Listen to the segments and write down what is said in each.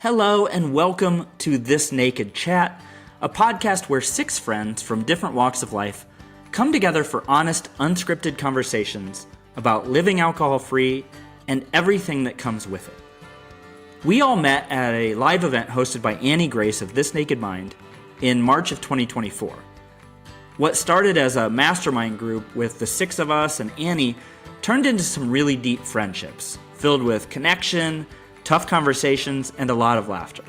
Hello and welcome to This Naked Chat, a podcast where six friends from different walks of life come together for honest, unscripted conversations about living alcohol-free and everything that comes with it. We all met at a live event hosted by Annie Grace of This Naked Mind in March of 2024. What started as a mastermind group with the six of us and Annie turned into some really deep friendships, filled with connection, tough conversations, and a lot of laughter.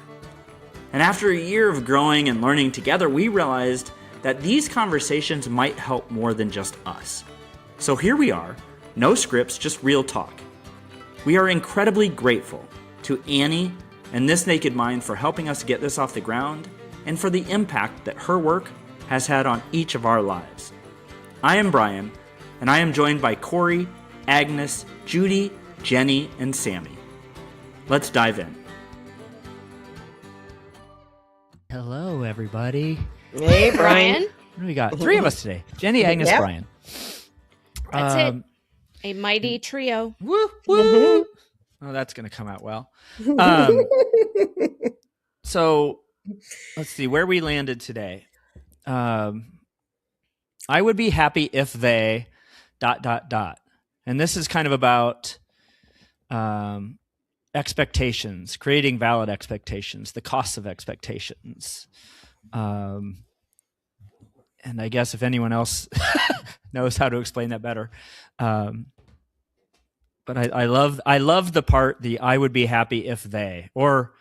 And after a year of growing and learning together, we realized that these conversations might help more than just us. So here we are, no scripts, just real talk. We are incredibly grateful to Annie and This Naked Mind for helping us get this off the ground and for the impact that her work has had on each of our lives. I am Brian, and I am joined by Kori, Agnes, Judi, Jenie, and Sammie. Let's dive in. Hello, everybody. Hey, Brian. What do we got? Three of us today. Jenie, Agnes, Yep. Brian. That's it. A mighty trio. Woo, woo. Oh, that's going to come out well. So let's see where we landed today. I would be happy if they ... And this is kind of about expectations, creating valid expectations, the costs of expectations. And I guess if anyone else knows how to explain that better. But I love the part, the I would be happy if they, or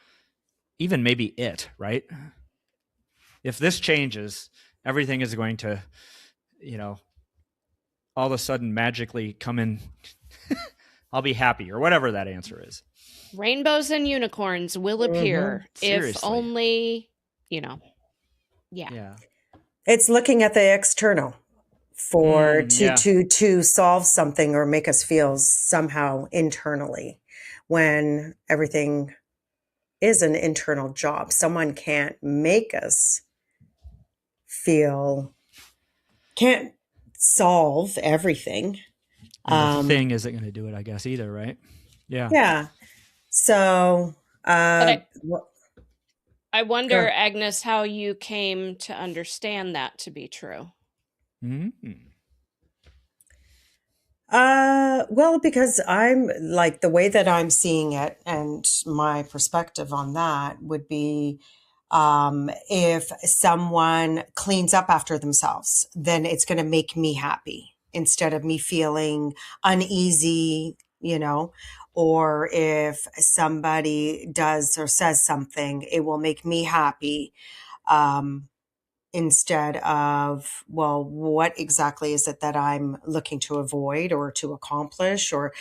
even maybe it, right? If this changes, everything is going to, all of a sudden magically come in. I'll be happy, or whatever that answer is. Rainbows and unicorns will appear if only, Yeah. It's looking at the external to solve something or make us feel somehow internally, when everything is an internal job. Someone can't make us feel, can't solve everything. The thing isn't going to do it, I guess, either, right? Yeah. Yeah. So, I wonder, Agnes, how you came to understand that to be true. Mm-hmm. Well, because I'm like, the way that I'm seeing it and my perspective on that would be, if someone cleans up after themselves, then it's going to make me happy instead of me feeling uneasy, or if somebody does or says something, it will make me happy. Instead of, well, what exactly is it that I'm looking to avoid or to accomplish, or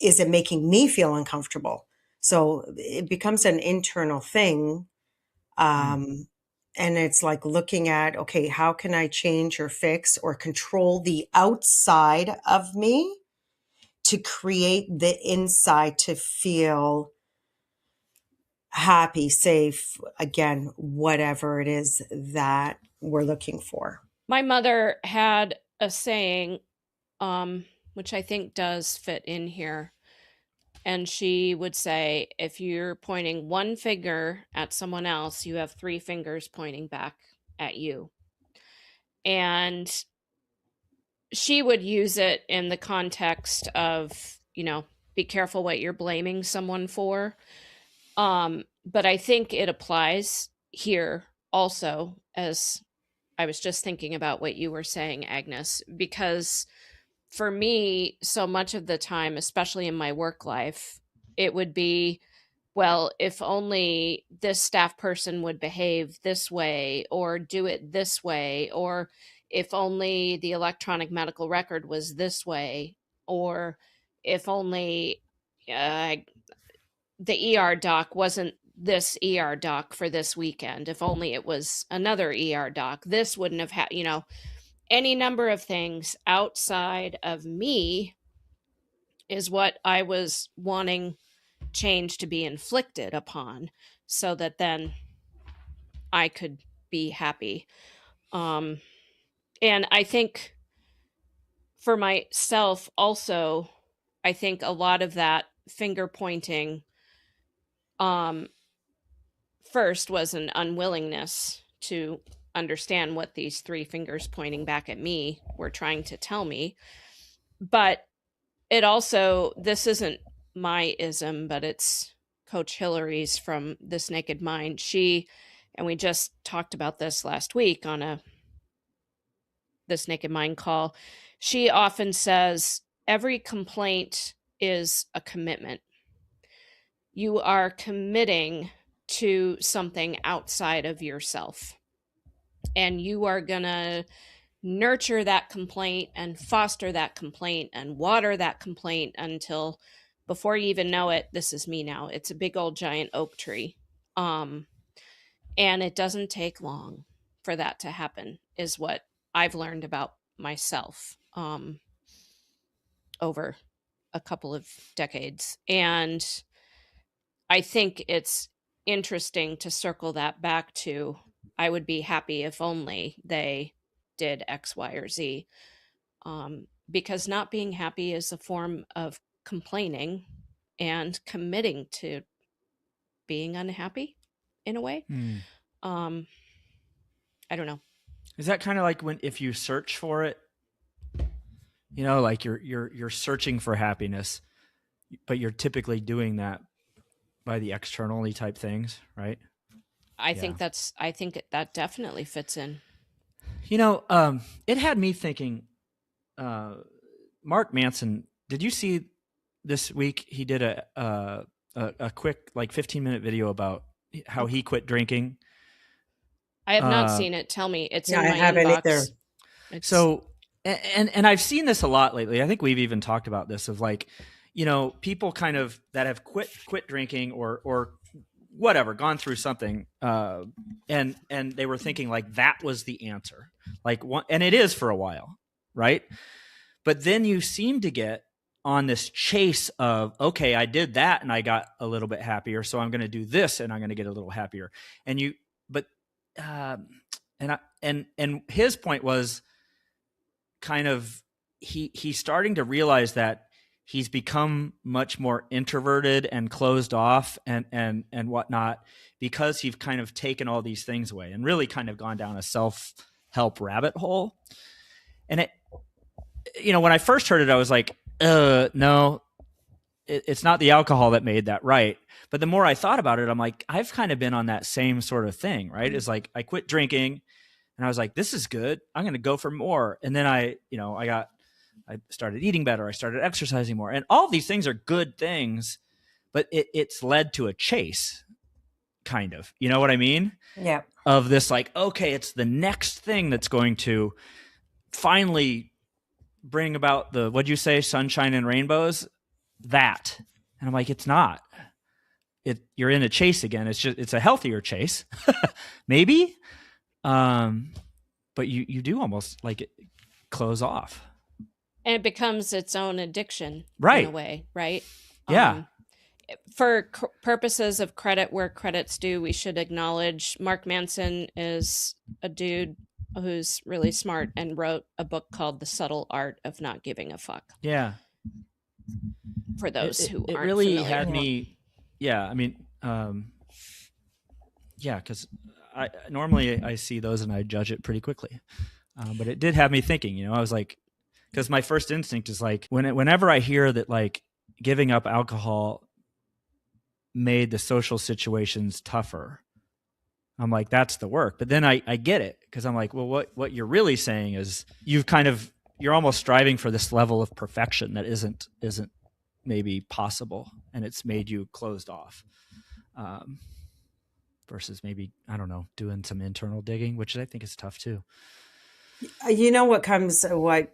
is it making me feel uncomfortable? So it becomes an internal thing. And it's like looking at, okay, how can I change or fix or control the outside of me to create the inside to feel happy, safe, again, whatever it is that we're looking for. My mother had a saying, which I think does fit in here. And she would say, if you're pointing one finger at someone else, you have three fingers pointing back at you. And she would use it in the context of, be careful what you're blaming someone for. But I think it applies here also, as I was just thinking about what you were saying, Agnes, because for me, so much of the time, especially in my work life, it would be, well, if only this staff person would behave this way or do it this way, or if only the electronic medical record was this way, or if only the ER doc wasn't this ER doc for this weekend, if only it was another ER doc, this wouldn't have had, any number of things outside of me is what I was wanting change to be inflicted upon so that then I could be happy. And I think for myself also, I think a lot of that finger pointing first was an unwillingness to understand what these three fingers pointing back at me were trying to tell me. But it also, this isn't my ism, but it's Coach Hillary's from This Naked Mind. And we just talked about this last week on a This Naked Mind call. She often says every complaint is a commitment. You are committing to something outside of yourself, and you are going to nurture that complaint and foster that complaint and water that complaint until, before you even know it, this is me now, it's a big old giant oak tree. And it doesn't take long for that to happen, is what I've learned about myself over a couple of decades. And I think it's interesting to circle that back to, I would be happy if only they did X, Y, or Z. Because not being happy is a form of complaining and committing to being unhappy in a way. I don't know. Is that kind of like if you search for it, you know, like you're searching for happiness, but you're typically doing that by the externally type things, right? I think that definitely fits in. You know, it had me thinking, Mark Manson, did you see this week he did a quick, like 15-minute video about how he quit drinking? I have not seen it. Tell me. It's in my I haven't inbox. either. So, and I've seen this a lot lately. I think we've even talked about this, of like, you know, people kind of that have quit drinking or whatever, gone through something, and they were thinking like that was the answer, like and it is for a while, right? But then you seem to get on this chase of, okay, I did that and I got a little bit happier, so I'm going to do this and I'm going to get a little happier. And his point was kind of he's starting to realize that he's become much more introverted and closed off and whatnot, because he's kind of taken all these things away and really kind of gone down a self-help rabbit hole. And it, you know, when I first heard it, I was like, no, it's not the alcohol that made that right. But the more I thought about it, I'm like, I've kind of been on that same sort of thing, right? It's like I quit drinking and I was like, this is good, I'm going to go for more. And then I started eating better. I started exercising more, and all these things are good things, but it's led to a chase, kind of, you know what I mean? Yeah. Of this, like, okay, it's the next thing that's going to finally bring about the, what'd you say, sunshine and rainbows, that. And I'm like, it's not. You're in a chase again. It's a healthier chase, maybe. But you do almost like it close off. And it becomes its own addiction, right? In a way, right? Yeah. For purposes of credit where credit's due, we should acknowledge Mark Manson is a dude who's really smart and wrote a book called The Subtle Art of Not Giving a Fuck. Yeah. For those who aren't really familiar. had me. Yeah. I mean, yeah, because normally I see those and I judge it pretty quickly. But it did have me thinking, you know, I was like, because my first instinct is like, whenever I hear that like giving up alcohol made the social situations tougher, I'm like, that's the work. But then I get it, because I'm like, well, what you're really saying is you're almost striving for this level of perfection that isn't maybe possible, and it's made you closed off. Versus maybe, I don't know, doing some internal digging, which I think is tough too. You know, what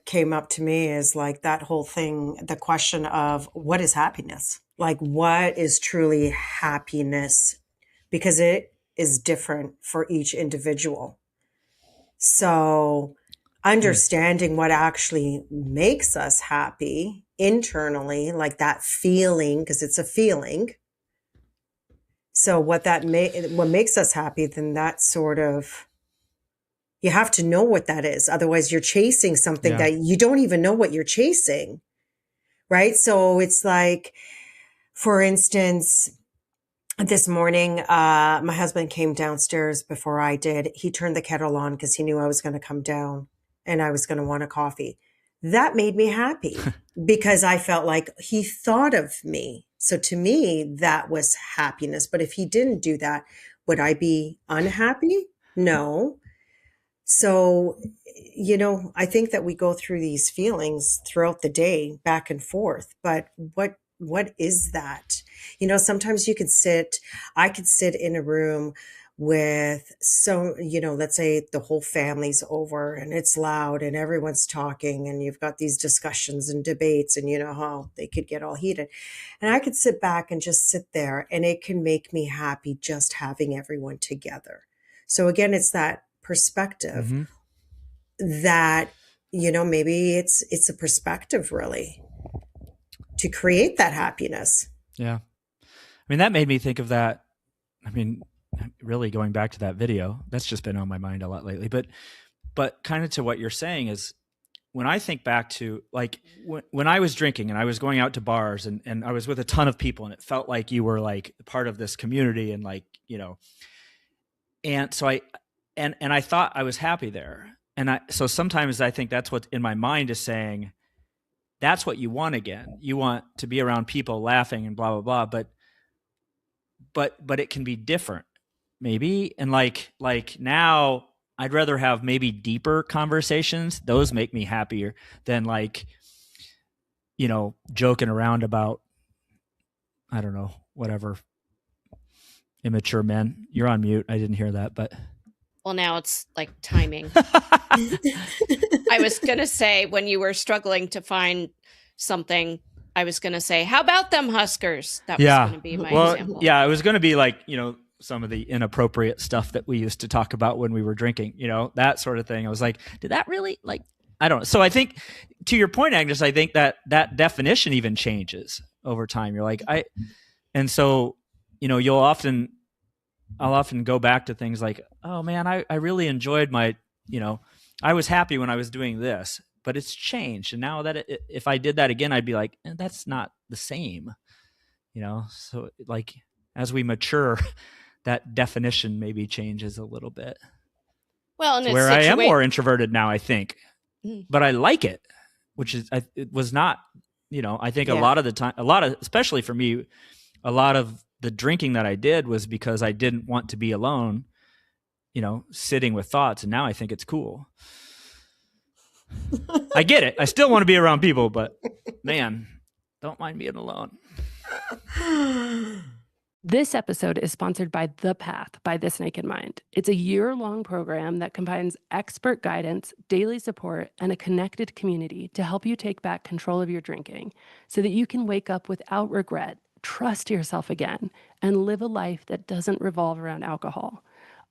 came up to me is like that whole thing, the question of what is happiness? Like, what is truly happiness? Because it is different for each individual. So understanding what actually makes us happy internally, like that feeling, because it's a feeling. So what makes us happy, then that sort of, you have to know what that is. Otherwise you're chasing something that you don't even know what you're chasing. Right. So it's like, for instance, This morning, my husband came downstairs before I did. He turned the kettle on because he knew I was going to come down and I was going to want a coffee. That made me happy because I felt like he thought of me. So to me, that was happiness. But if he didn't do that, would I be unhappy? No. So, I think that we go through these feelings throughout the day, back and forth, but what is that? Sometimes I could sit in a room with let's say the whole family's over and it's loud and everyone's talking and you've got these discussions and debates and you know how they could get all heated. And I could sit back and just sit there and it can make me happy just having everyone together. So again, it's that perspective Mm-hmm. that maybe it's a perspective really to create that happiness. Yeah. I mean, that made me think of that. I mean, really going back to that video, that's just been on my mind a lot lately, but kind of to what you're saying is when I think back to like when I was drinking and I was going out to bars and I was with a ton of people and it felt like you were like part of this community and like, and so I thought I was happy there. So sometimes I think that's what in my mind is saying, that's what you want again. You want to be around people laughing and blah, blah, blah. But it can be different maybe. And like now I'd rather have maybe deeper conversations. Those make me happier than like, joking around about, I don't know, whatever. Immature men. You're on mute. I didn't hear that, but. Well, now it's like timing. I was going to say when you were struggling to find something, I was going to say, how about them Huskers? That was going to be my example. Yeah, it was going to be like, some of the inappropriate stuff that we used to talk about when we were drinking, that sort of thing. I was like, did that really like, I don't know. So I think to your point, Agnes, I think that definition even changes over time. You're like, and so, I'll often go back to things like, oh man, I really enjoyed my, I was happy when I was doing this, but it's changed. And now that if I did that again, I'd be like, that's not the same, so like as we mature, that definition maybe changes a little bit. Well, and where I am more introverted now, I think, but I like it, which is, it was not, I think a lot of the time, especially for me, a lot of the drinking that I did was because I didn't want to be alone, sitting with thoughts. And now I think it's cool. I get it. I still want to be around people, but man, don't mind being alone. This episode is sponsored by The Path by This Naked Mind. It's a year-long program that combines expert guidance, daily support, and a connected community to help you take back control of your drinking so that you can wake up without regret, trust yourself again, and live a life that doesn't revolve around alcohol.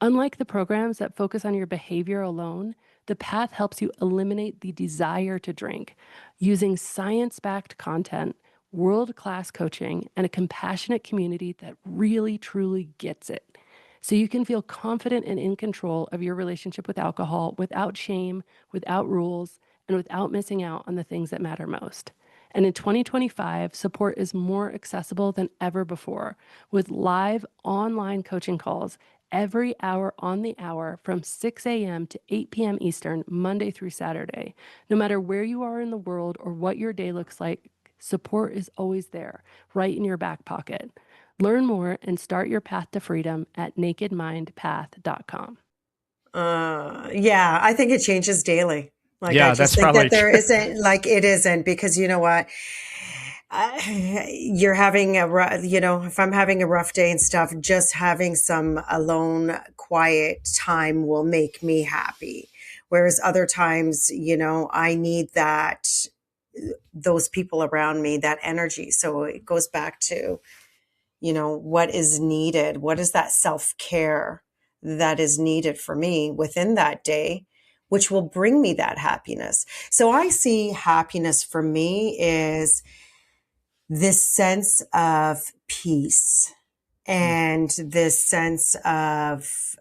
Unlike the programs that focus on your behavior alone, The Path helps you eliminate the desire to drink using science-backed content, world-class coaching, and a compassionate community that really, truly gets it. So you can feel confident and in control of your relationship with alcohol without shame, without rules, and without missing out on the things that matter most. And in 2025, support is more accessible than ever before with live online coaching calls every hour on the hour from 6 a.m. to 8 p.m. Eastern, Monday through Saturday. No matter where you are in the world or what your day looks like, support is always there, right in your back pocket. Learn more and start your path to freedom at nakedmindpath.com. Yeah, I think it changes daily. Like, yeah, I just that's think probably that there true. isn't, like, it isn't, because you know what? You're having if I'm having a rough day and stuff, just having some alone, quiet time will make me happy. Whereas other times, I need those people around me, that energy. So it goes back to, what is needed? What is that self-care that is needed for me within that day, which will bring me that happiness? So I see happiness for me is this sense of peace and this sense of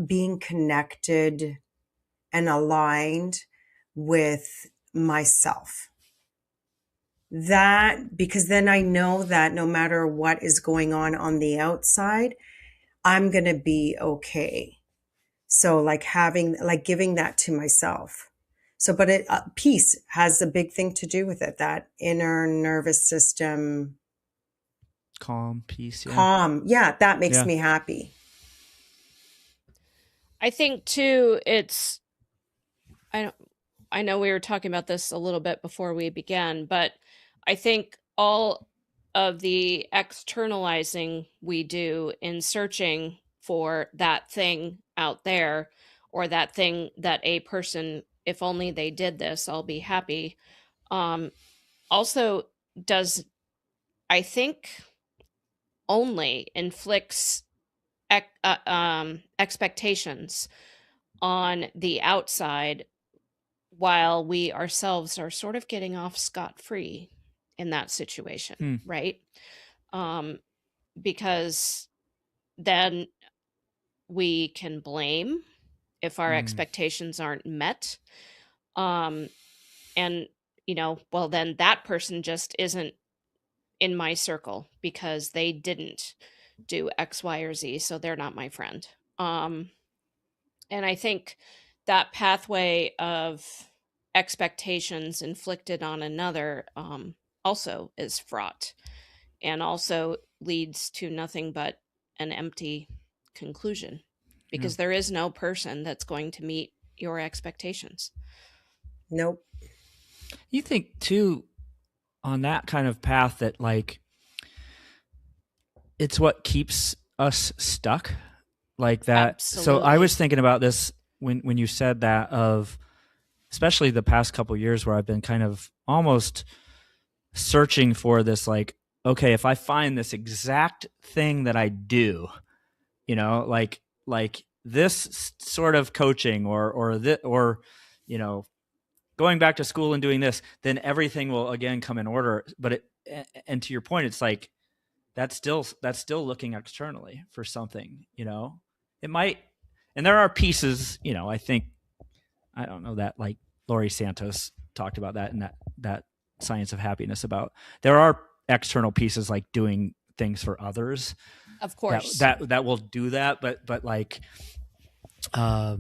being connected and aligned with myself. that, because then I know that no matter what is going on the outside, I'm going to be okay. So like giving that to myself. So, but peace has a big thing to do with it. That inner nervous system. Calm, peace. Yeah. Calm. Yeah. That makes me happy. I think too, I know we were talking about this a little bit before we began, but I think all of the externalizing we do in searching for that thing out there, or that thing that a person, if only they did this, I'll be happy, also does, I think, only inflicts expectations on the outside, while we ourselves are sort of getting off scot-free in that situation, right? Because then we can blame if our expectations aren't met. And, well, then that person just isn't in my circle because they didn't do X, Y, or Z, so they're not my friend. And I think that pathway of expectations inflicted on another also is fraught, and also leads to nothing but an empty conclusion, because there is no person that's going to meet your expectations. Nope. You think too, on that kind of path, that like it's what keeps us stuck, like that. Absolutely. So I was thinking about this when you said that, of especially the past couple of years where I've been kind of almost searching for this, like, okay, if I find this exact thing that I do, like this sort of coaching or going back to school and doing this, then everything will again come in order. But and to your point, it's like that's still looking externally for something. It might, and there are pieces. I think, I don't know, that like Laurie Santos talked about that in that Science of Happiness, about there are external pieces like doing things for others, of course, that will do that, but like as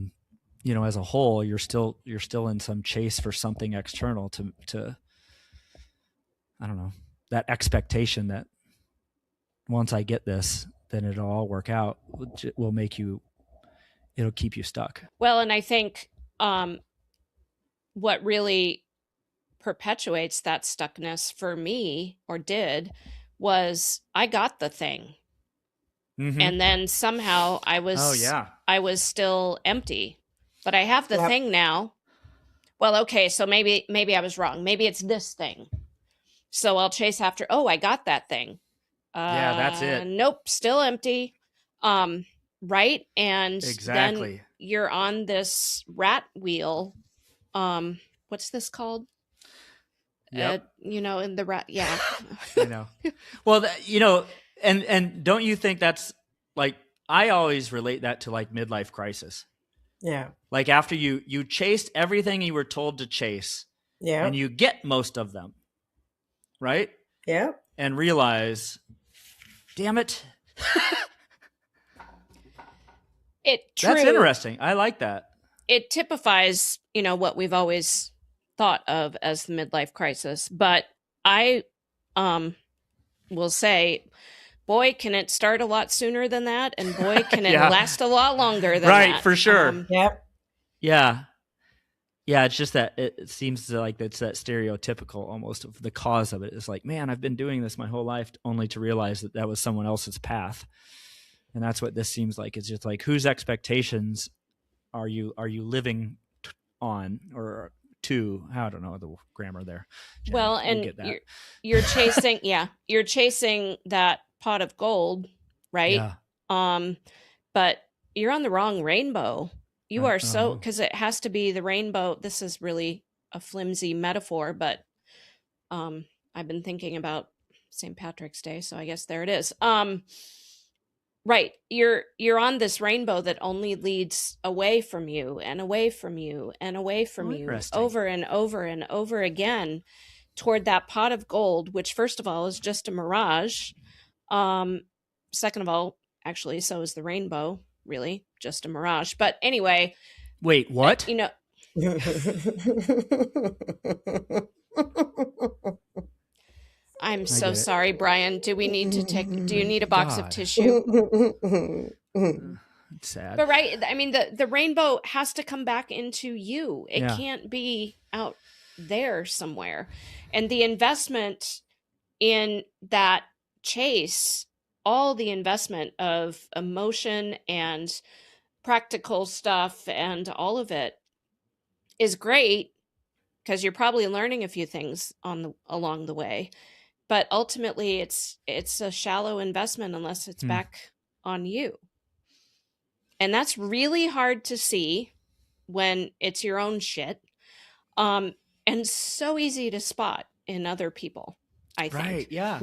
a whole, you're still in some chase for something external to I don't know, that expectation that once I get this, then it'll all work out, it'll keep you stuck. Well, and I think what really perpetuates that stuckness for me, or did, was I got the thing. And then somehow I was still empty, but I have the thing now. Well, okay, so maybe I was wrong. Maybe it's this thing. So I'll chase after, I got that thing. That's it. Nope, still empty. Right? And exactly. Then you're on this rat wheel. What's this called? Yep. In the rat. Yeah. I know. Well, and don't you think that's like, I always relate that to like midlife crisis. Yeah. Like after you chased everything you were told to chase, and you get most of them, right? Yeah. And realize, damn it. That's interesting. I like that. It typifies, what we've always thought of as the midlife crisis. But I will say, boy, can it start a lot sooner than that, and boy, can it last a lot longer than that. Right, for sure. Yep. Yeah. Yeah, it's just that it seems like it's that stereotypical almost of the cause of it. It's like, man, I've been doing this my whole life, only to realize that was someone else's path. And that's what this seems like. It's just like, whose expectations are you living on, or to? I don't know the grammar there. Jenny, well, and you're chasing, you're chasing that pot of gold, right? Yeah. But you're on the wrong rainbow. You are so, because it has to be the rainbow. This is really a flimsy metaphor, but I've been thinking about St. Patrick's Day, so I guess there it is. Right. You're on this rainbow that only leads away from you and away from you and away from you over and over and over again. toward that pot of gold, which first of all is just a mirage. Second of all, actually, so is the rainbow, really just a mirage. But anyway, Wait, what? you know, I'm so get it. sorry, Brian. Do you need a box of God. tissue? It's sad. But right, I mean, the rainbow has to come back into you. It Yeah. can't be out there somewhere. And the investment in that chase, all the investment of emotion and practical stuff and all of it is great, because you're probably learning a few things along the way. But ultimately, it's a shallow investment unless it's back on you. And that's really hard to see when it's your own shit. And so easy to spot in other people, I think. Right, yeah.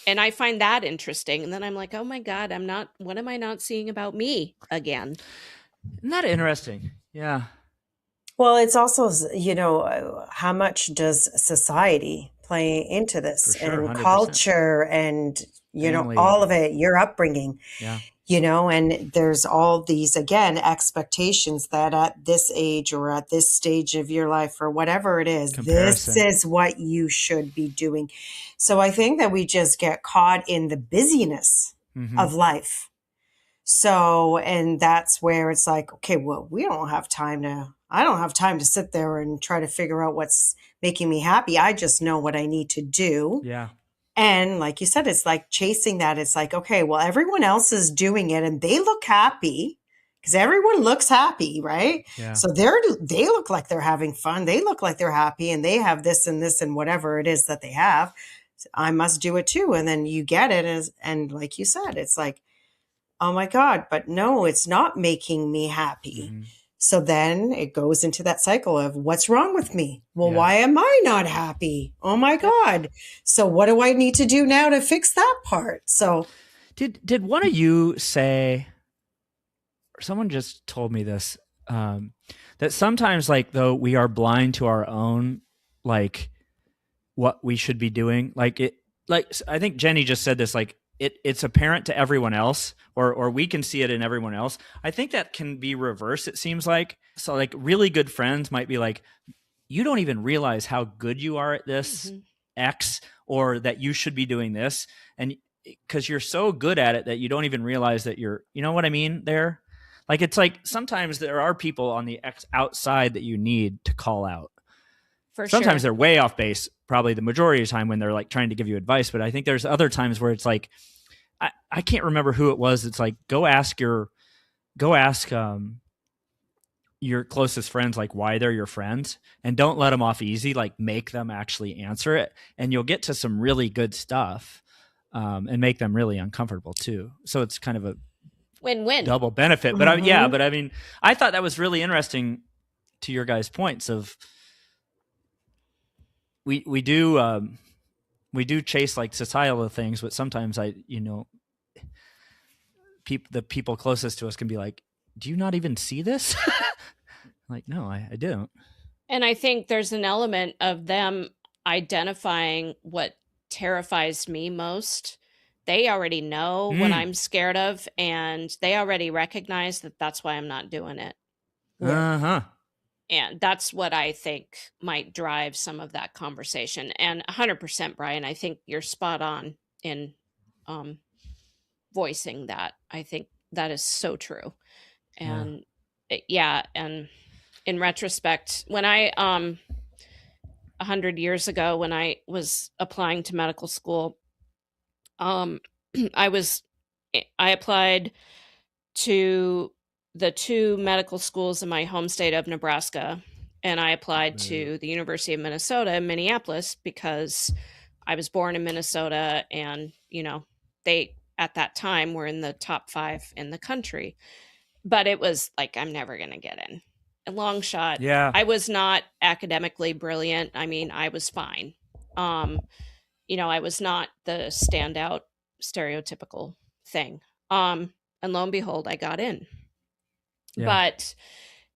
And I find that interesting. And then I'm like, oh my God, what am I not seeing about me again? Isn't that interesting? Yeah. Well, it's also, how much does society play into this, For sure, and 100%. culture and, Family. all of it, your upbringing, Yeah. And there's all these, again, expectations that at this age or at this stage of your life or whatever it is, Comparison. this is what you should be doing. So I think that we just get caught in the busyness of life. So, and that's where it's like, okay, well, I don't have time to sit there and try to figure out what's making me happy. I just know what I need to do. Yeah. And like you said, it's like chasing that. It's like, okay, well, everyone else is doing it and they look happy because everyone looks happy, right? Yeah. So they look like they're having fun. They look like they're happy and they have this and whatever it is that they have. So I must do it too. And then you get it. And like you said, it's like, oh my God, but no, it's not making me happy. So then it goes into that cycle of what's wrong with me? Well, why am I not happy? Oh my God. So what do I need to do now to fix that part? So did one of you say, or someone just told me this, that sometimes though we are blind to our own, what we should be doing. I think Jenie just said this, it's apparent to everyone else, or we can see it in everyone else. I think that can be reversed, it seems like. So really good friends might be like, you don't even realize how good you are at this X, or that you should be doing this. And because you're so good at it that you don't even realize that you know what I mean there? It's like sometimes there are people on the outside that you need to call out. Sometimes they're way off base, probably the majority of the time when they're trying to give you advice. But I think there's other times where it's I can't remember who it was. It's go ask your closest friends why they're your friends, and don't let them off easy. Make them actually answer it, and you'll get to some really good stuff, and make them really uncomfortable too. So it's kind of a win-win, double benefit. But I thought that was really interesting to your guys' points of. We do chase societal things, but sometimes the people closest to us can be like, do you not even see this? No, I don't. And I think there's an element of them identifying what terrifies me most. They already know what I'm scared of, and they already recognize that that's why I'm not doing it. And that's what I think might drive some of that conversation. And 100%, Brian, I think you're spot on in voicing that. I think that is so true. And and in retrospect, when I 100 years ago, when I was applying to medical school, I applied to the two medical schools in my home state of Nebraska, and I applied to the University of Minnesota in Minneapolis because I was born in Minnesota, and they at that time were in the top 5 in the country. But it was I'm never going to get in. A long shot. Yeah. I was not academically brilliant. I mean, I was fine. I was not the standout stereotypical thing. And lo and behold, I got in. Yeah. But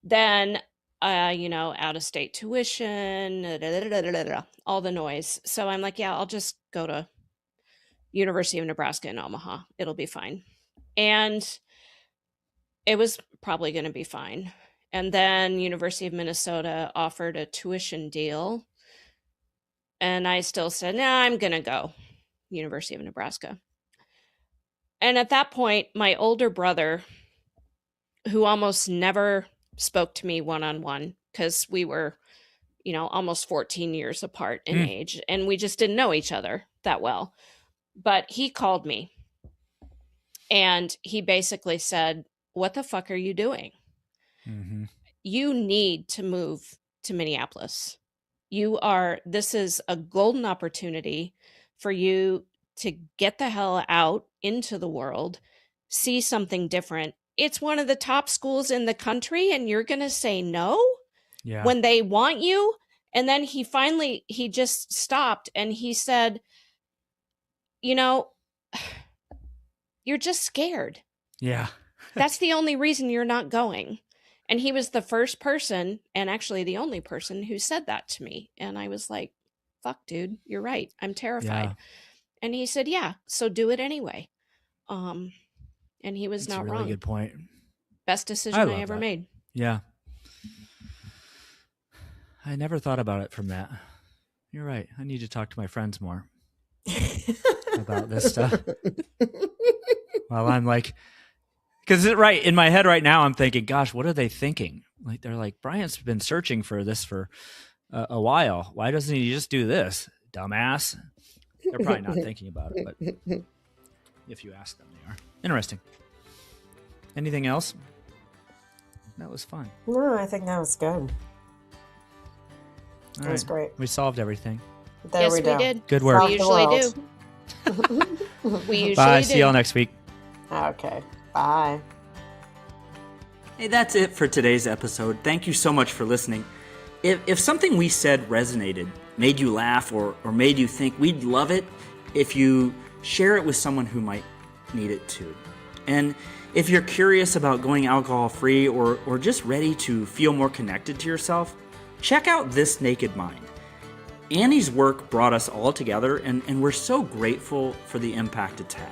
then out of state tuition, all the noise. So I'm like, yeah, I'll just go to University of Nebraska in Omaha. It'll be fine. And it was probably going to be fine. And then University of Minnesota offered a tuition deal. And I still said, nah, I'm going to go University of Nebraska. And at that point, my older brother, who almost never spoke to me one-on-one because we were, almost 14 years apart in age, and we just didn't know each other that well. But he called me and he basically said, what the fuck are you doing? Mm-hmm. You need to move to Minneapolis. This is a golden opportunity for you to get the hell out into the world, see something different. It's one of the top schools in the country, and you're going to say no when they want you. And then he just stopped and he said, you're just scared. Yeah. That's the only reason you're not going. And he was the first person, and actually the only person, who said that to me. And I was like, fuck, dude, you're right. I'm terrified. Yeah. And he said, yeah, so do it anyway. And he was That's not a really wrong. good point. Best decision I ever made. Yeah. I never thought about it from that. You're right. I need to talk to my friends more about this stuff. Well, I'm like, because right in my head right now, I'm thinking, gosh, what are they thinking? Like, they're like, Bryant's been searching for this for a while. Why doesn't he just do this? Dumbass. They're probably not thinking about it, but if you ask them, they are. Interesting. Anything else? That was fun. No, I think that was good. All That was right. great. We solved everything. There Yes, we go. did. Good work. We Solved the usually world. do. We usually Bye. do. See y'all next week. Okay. Bye. Hey, that's it for today's episode. Thank you so much for listening. If something we said resonated, made you laugh, or made you think, we'd love it if you share it with someone who might need it too. And if you're curious about going alcohol-free or just ready to feel more connected to yourself, check out This Naked Mind. Annie's work brought us all together, and we're so grateful for the impact it's had.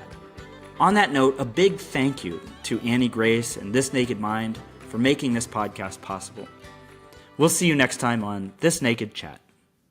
On that note, a big thank you to Annie Grace and This Naked Mind for making this podcast possible. We'll see you next time on This Naked Chat.